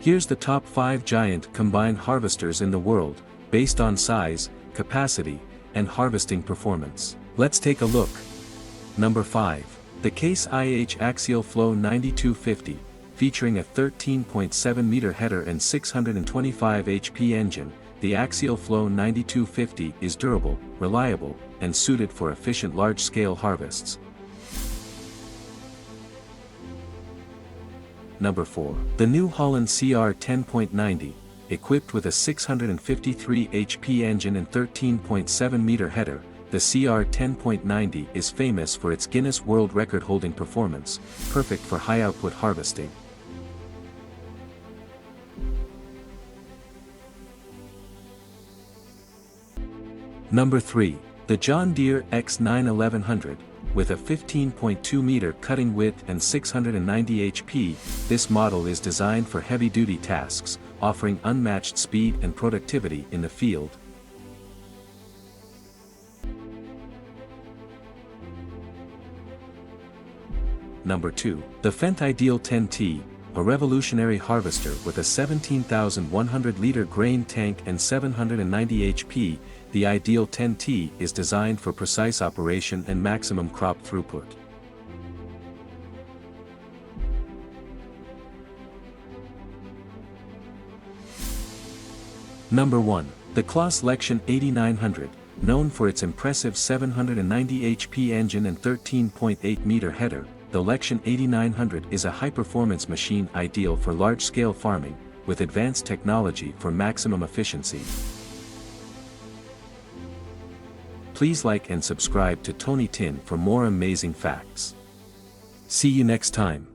Here's the top 5 giant combine harvesters in the world, based on size, capacity, and harvesting performance. Let's take a look. Number 5. The Claas IH Axial-Flow 9250, featuring a 13.7-meter header and 625 HP engine. The Axial-Flow 9250 is durable, reliable, and suited for efficient large-scale harvests. Number 4. The new Holland CR10.90, equipped with a 653 HP engine and 13.7-meter header, the CR10.90 is famous for its Guinness World Record-holding performance, perfect for high-output harvesting. Number 3. The John Deere X9 1100, with a 15.2-meter cutting width and 690 HP, this model is designed for heavy-duty tasks, offering unmatched speed and productivity in the field. Number 2. The Fendt IDEAL 10T, a revolutionary harvester with a 17,100-liter grain tank and 790 HP, the IDEAL 10T is designed for precise operation and maximum crop throughput. Number 1. The Claas Lexion 8900, known for its impressive 790 HP engine and 13.8-meter header, the Lexion 8900 is a high-performance machine ideal for large-scale farming, with advanced technology for maximum efficiency. Please like and subscribe to Tony Tin for more amazing facts. See you next time.